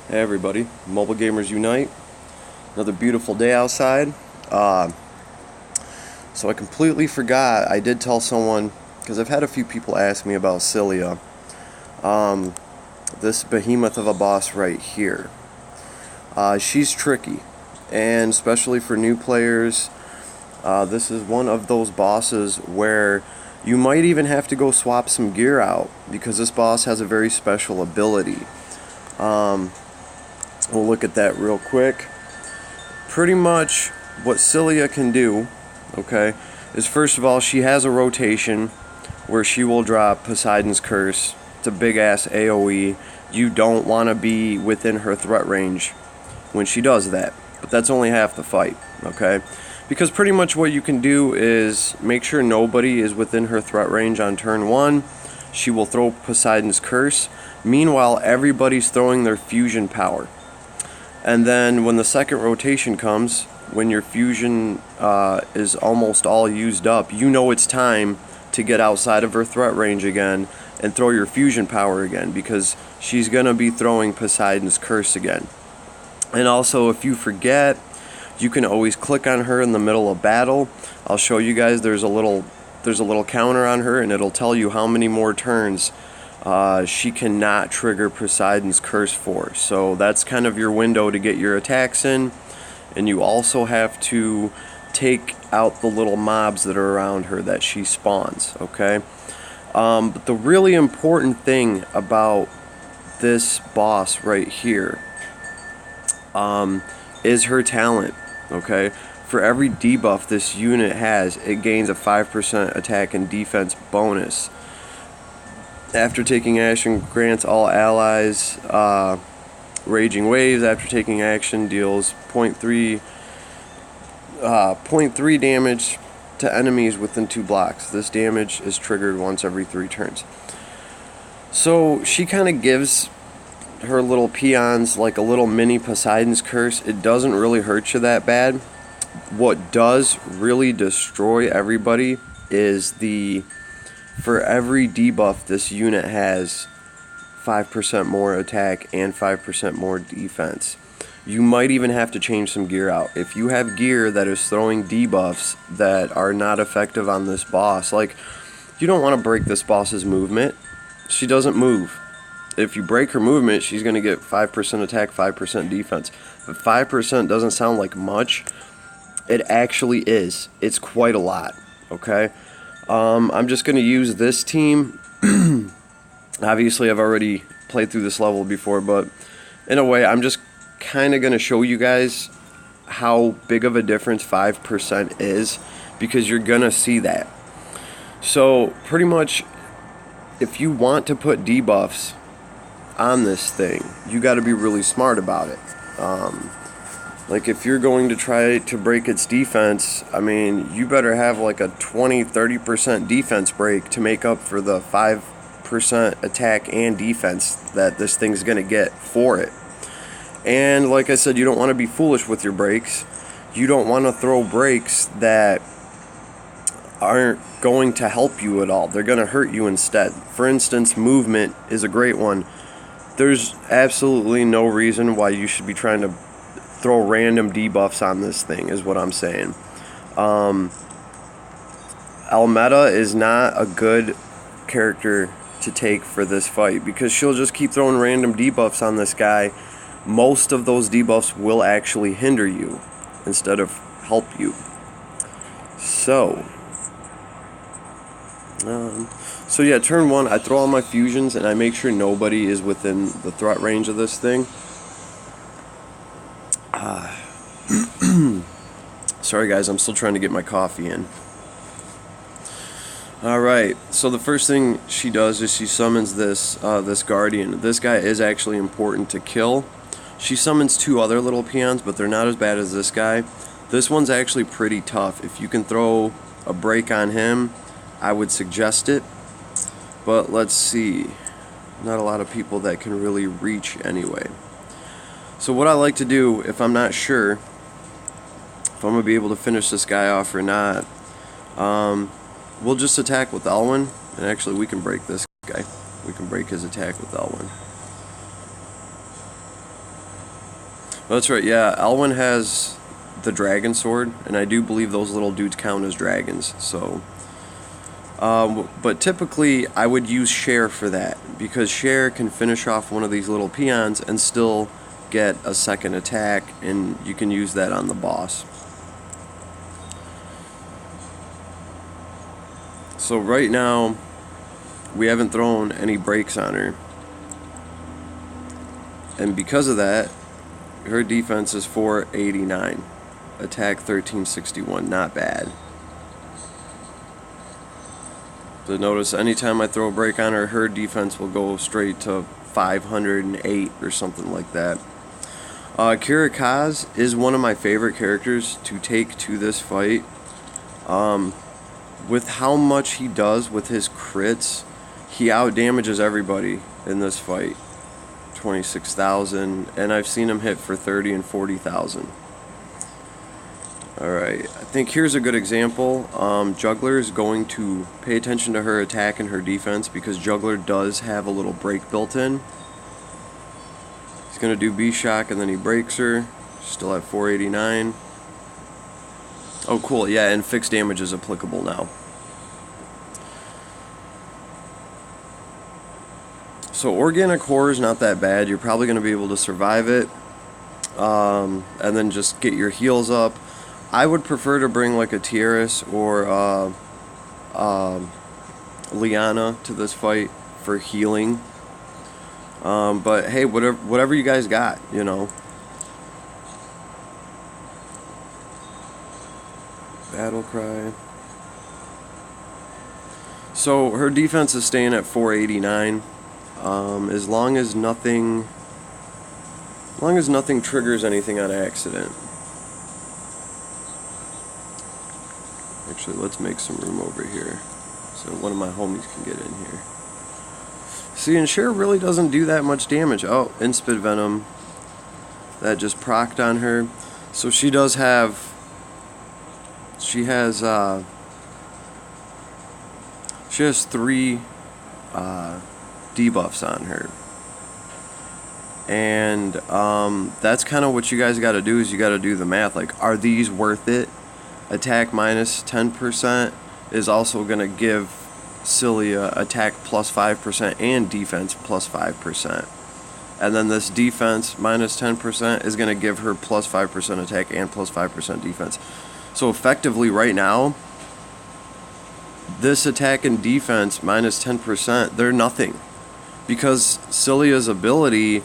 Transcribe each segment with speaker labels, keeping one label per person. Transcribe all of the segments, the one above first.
Speaker 1: Hey everybody, Mobile Gamers Unite. Another beautiful day outside. So I completely forgot, I did tell someone, because I've had a few people ask me about Scylla. This behemoth of a boss right here. She's tricky, and especially for new players, this is one of those bosses where you might even have to go swap some gear out, because this boss has a very special ability. We'll look at that real quick. Pretty much what Scylla can do, okay, is first of all, she has a rotation where she will drop Poseidon's Curse. It's a big ass AoE. You don't want to be within her threat range when she does that, but that's only half the fight, okay? Because pretty much what you can do is make sure nobody is within her threat range on turn 1. She will throw Poseidon's Curse. Meanwhile, everybody's throwing their fusion power. And then when the second rotation comes, when your fusion is almost all used up, you know it's time to get outside of her threat range again and throw your fusion power again, because she's going to be throwing Poseidon's Curse again. And also, if you forget, you can always click on her in the middle of battle. I'll show you guys, there's a little counter on her, and it'll tell you how many more turns she cannot trigger Poseidon's Curse for. So that's kind of your window to get your attacks in, and you also have to take out the little mobs that are around her that she spawns, okay? But the really important thing about this boss right here is her talent, okay? For every debuff this unit has, it gains a 5% attack and defense bonus. After taking action, grants all allies raging waves. After taking action, deals 0.3 damage to enemies within 2 blocks. This damage is triggered once every 3 turns. So she kind of gives her little peons like a little mini Poseidon's Curse. It doesn't really hurt you that bad. What does really destroy everybody is for every debuff this unit has 5% more attack and 5% more defense. You might even have to change some gear out. If you have gear that is throwing debuffs that are not effective on this boss, like, you don't want to break this boss's movement. She doesn't move. If you break her movement, she's going to get 5% attack, 5% defense. But 5% doesn't sound like much. It actually is. It's quite a lot, okay? I'm just going to use this team. Obviously, I've already played through this level before, but in a way, I'm just kind of going to show you guys how big of a difference 5% is, because you're going to see that. So, pretty much, if you want to put debuffs on this thing, you got to be really smart about it. Like, if you're going to try to break its defense, I mean, you better have like a 20-30% defense break to make up for the 5% attack and defense that this thing's going to get for it. And like I said, you don't want to be foolish with your breaks. You don't want to throw breaks that aren't going to help you at all. They're going to hurt you instead. For instance, movement is a great one. There's absolutely no reason why you should be trying to throw random debuffs on this thing, is what I'm saying. Almeda is not a good character to take for this fight, because she'll just keep throwing random debuffs on this guy. Most of those debuffs will actually hinder you instead of help you. So yeah, turn 1, I throw all my fusions and I make sure nobody is within the threat range of this thing. Sorry guys, I'm still trying to get my coffee in. Alright, so the first thing she does is she summons this guardian. This guy is actually important to kill. She summons 2 other little peons, but they're not as bad as this guy. This one's actually pretty tough. If you can throw a break on him, I would suggest it. But let's see. Not a lot of people that can really reach anyway. So what I like to do, if I'm not sure if I'm going to be able to finish this guy off or not, we'll just attack with Elwyn, and actually we can break this guy. We can break his attack with Elwyn. That's right, yeah. Elwyn has the dragon sword, and I do believe those little dudes count as dragons, so... but typically, I would use Share for that, because Share can finish off one of these little peons and still get a second attack, and you can use that on the boss. So right now, we haven't thrown any breaks on her. And because of that, her defense is 489. Attack 1361, not bad. So notice anytime I throw a break on her, her defense will go straight to 508 or something like that. Kirakaz is one of my favorite characters to take to this fight. With how much he does with his crits, he out-damages everybody in this fight. 26,000, and I've seen him hit for 30 and 40,000. Alright, I think here's a good example. Juggler is going to pay attention to her attack and her defense because Juggler does have a little break built in. He's going to do B-Shock and then he breaks her. Still at 489. Oh cool, yeah, and fixed damage is applicable now. So organic horror is not that bad. You're probably going to be able to survive it. And then just get your heals up. I would prefer to bring like a Tierras or Liana to this fight for healing. But hey, whatever you guys got, you know. Battle cry. So her defense is staying at 489. As long as nothing triggers anything on accident. Actually, let's make some room over here so one of my homies can get in here. See, and Cher really doesn't do that much damage. Oh, Inspid Venom. That just procced on her. So she does have... She has 3 debuffs on her. And that's kind of what you guys got to do, is you got to do the math. Like, are these worth it? Attack minus 10% is also going to give Scylla attack plus 5% and defense plus 5%. And then this defense minus 10% is going to give her plus 5% attack and plus 5% defense. So effectively right now, this attack and defense minus 10%, they're nothing. Because Scylla's ability,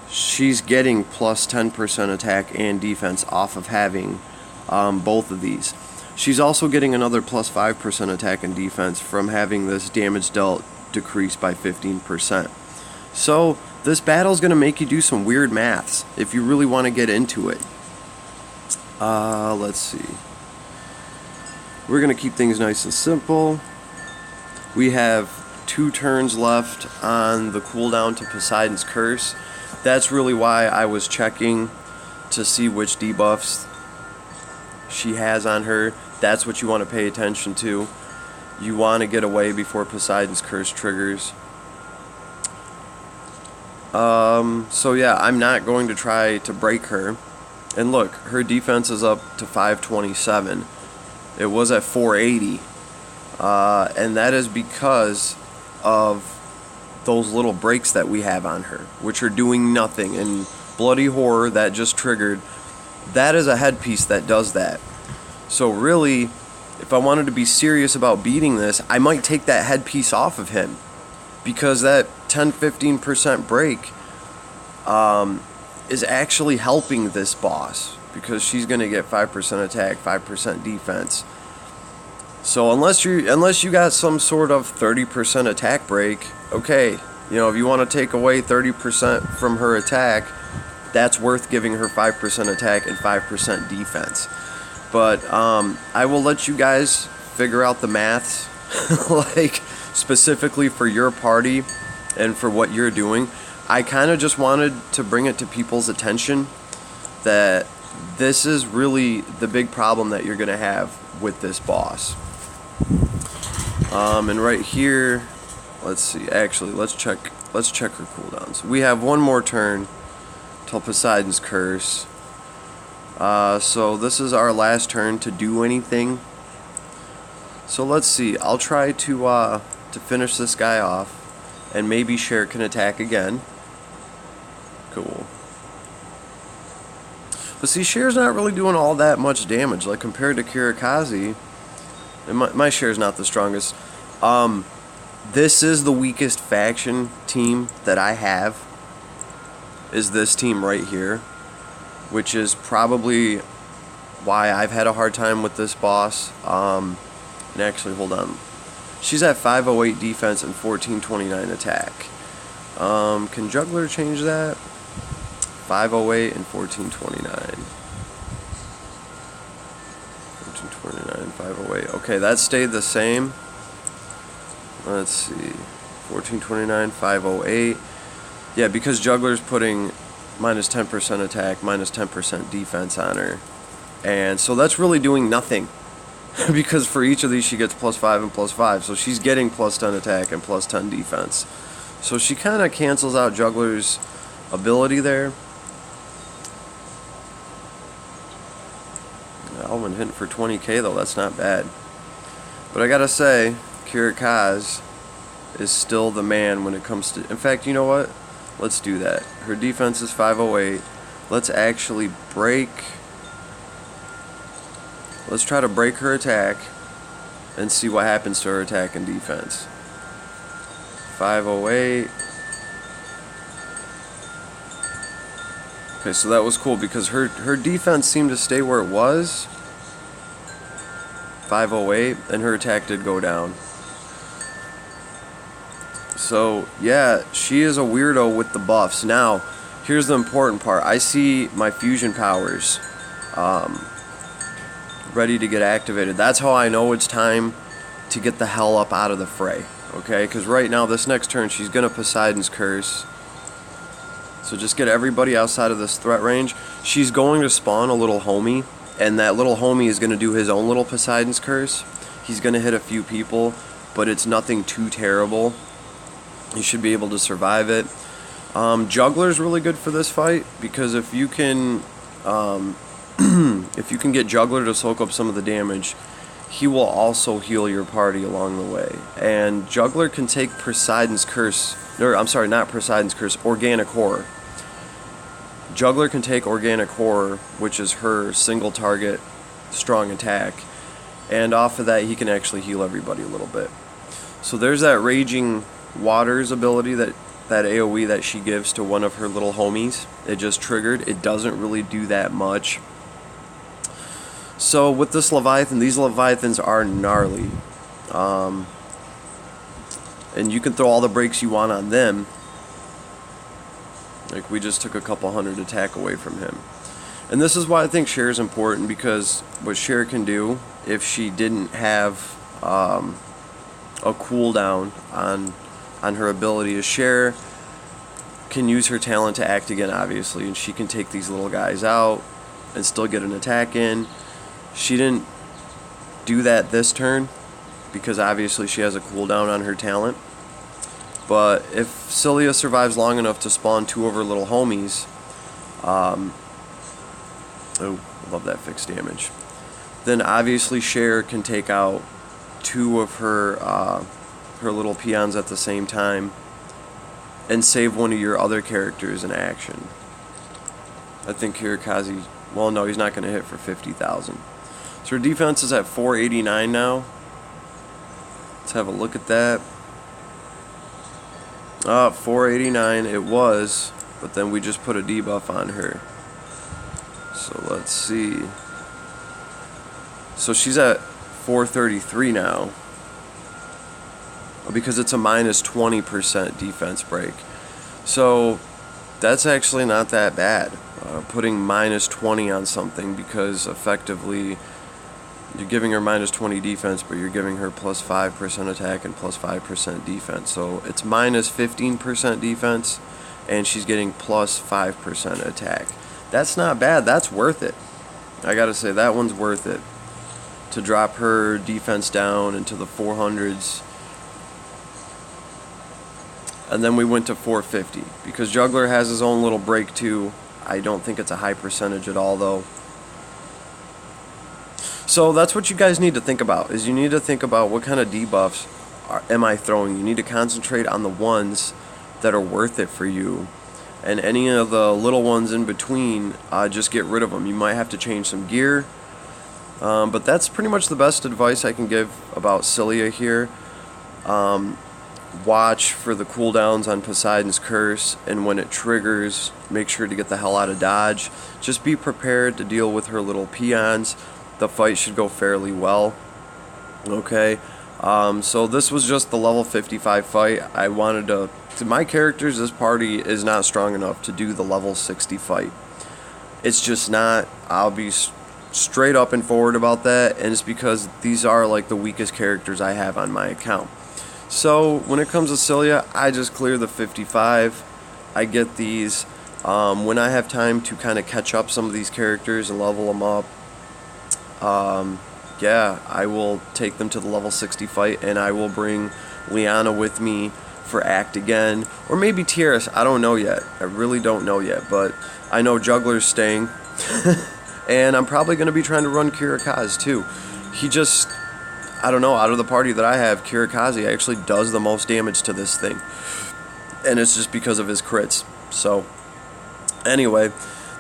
Speaker 1: she's getting plus 10% attack and defense off of having both of these. She's also getting another plus 5% attack and defense from having this damage dealt decrease by 15%. So this battle is going to make you do some weird maths if you really want to get into it. Let's see. We're going to keep things nice and simple. We have 2 turns left on the cooldown to Poseidon's Curse. That's really why I was checking to see which debuffs she has on her. That's what you want to pay attention to. You want to get away before Poseidon's Curse triggers. So yeah, I'm not going to try to break her. And look, her defense is up to 527. It was at 480. And that is because of those little breaks that we have on her, which are doing nothing. And Bloody Horror, that just triggered, that is a headpiece that does that. So really, if I wanted to be serious about beating this, I might take that headpiece off of him, because that 10-15% break is actually helping this boss, because she's going to get 5% attack, 5% defense. So unless you got some sort of 30% attack break, okay, you know, if you want to take away 30% from her attack, that's worth giving her 5% attack and 5% defense. But I will let you guys figure out the maths, like specifically for your party and for what you're doing. I kind of just wanted to bring it to people's attention that this is really the big problem that you're going to have with this boss. And right here, let's see. Actually, let's check her cooldowns. We have one more turn till Poseidon's Curse. So this is our last turn to do anything. So let's see. I'll try to finish this guy off, and maybe Cher can attack again. Cool. But see, Cher's not really doing all that much damage, like compared to Kirikaze. And my Cher's not the strongest. This is the weakest faction team that I have. Is this team right here, which is probably why I've had a hard time with this boss. And actually, hold on. She's at 508 defense and 1429 attack. Can Juggler change that? 508 and 1429. 1429, 508. Okay, that stayed the same. Let's see. 1429, 508. Yeah, because Juggler's putting minus 10% attack, minus 10% defense on her. And so that's really doing nothing. Because for each of these she gets plus 5 and plus 5. So she's getting plus 10 attack and plus 10 defense. So she kind of cancels out Juggler's ability there. Alvin hitting for 20k though, that's not bad. But I gotta say, Kirikaze is still the man when it comes to... In fact, you know what? Let's do that. Her defense is 508. Let's actually break... Let's try to break her attack and see what happens to her attack and defense. 508. Okay, so that was cool because her defense seemed to stay where it was. 508, and her attack did go down. So, yeah, she is a weirdo with the buffs. Now, here's the important part. I see my fusion powers ready to get activated. That's how I know it's time to get the hell up out of the fray. Okay, because right now, this next turn, she's going to Poseidon's Curse. So just get everybody outside of this threat range. She's going to spawn a little homie, and that little homie is going to do his own little Poseidon's Curse. He's going to hit a few people, but it's nothing too terrible. You should be able to survive it. Juggler's really good for this fight, because if you can if you can get Juggler to soak up some of the damage, he will also heal your party along the way. And Juggler can take Poseidon's Curse, or I'm sorry, not Poseidon's Curse, Organic Horror. Juggler can take Organic Horror, which is her single target strong attack, and off of that he can actually heal everybody a little bit. So there's that Raging Waters ability, that AoE that she gives to one of her little homies. It just triggered. It doesn't really do that much. So with this Leviathan, these Leviathans are gnarly. And you can throw all the breaks you want on them. Like, we just took a couple hundred attack away from him. And this is why I think Cher is important, because what Cher can do, if she didn't have a cooldown on her ability, is Cher can use her talent to act again, obviously, and she can take these little guys out and still get an attack in. She didn't do that this turn, because obviously she has a cooldown on her talent. But if Scylla survives long enough to spawn two of her little homies, oh, love that fixed damage, then obviously Cher can take out two of her her little peons at the same time and save one of your other characters in action. I think Kirikaze, well, no, he's not going to hit for 50,000. So her defense is at 489 now. Let's have a look at that. 489 it was, but then we just put a debuff on her. So let's see. So she's at 433 now, because it's a minus 20% defense break. So that's actually not that bad, putting minus 20 on something, because effectively you're giving her minus 20 defense, but you're giving her plus 5% attack and plus 5% defense. So it's minus 15% defense, and she's getting plus 5% attack. That's not bad. That's worth it. I gotta say, that one's worth it. To drop her defense down into the 400s. And then we went to 450, because Juggler has his own little break too. I don't think it's a high percentage at all, though. So that's what you guys need to think about, is you need to think about what kind of debuffs am I throwing. You need to concentrate on the ones that are worth it for you. And any of the little ones in between, just get rid of them. You might have to change some gear. But that's pretty much the best advice I can give about Scylla here. Watch for the cooldowns on Poseidon's Curse, and when it triggers, make sure to get the hell out of dodge. Just be prepared to deal with her little peons. The fight should go fairly well. Okay, so this was just the level 55 fight. I wanted to my characters, this party is not strong enough to do the level 60 fight. It's just not. I'll be straight up and forward about that, and it's because these are like the weakest characters I have on my account. So when it comes to Scylla, I just clear the 55. I get these. When I have time to kind of catch up some of these characters and level them up, yeah, I will take them to the level 60 fight, and I will bring Liana with me for Act again, or maybe Tiaris. I don't know yet. I really don't know yet, but I know Juggler's staying. And I'm probably going to be trying to run Kirakaz too. He just, I don't know, out of the party that I have, Kirakazi actually does the most damage to this thing. And it's just because of his crits. So, anyway,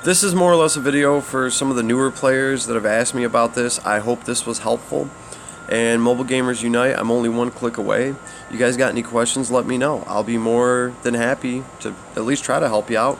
Speaker 1: this is more or less a video for some of the newer players that have asked me about this. I hope this was helpful. And Mobile Gamers Unite, I'm only one click away. You guys got any questions, let me know. I'll be more than happy to at least try to help you out.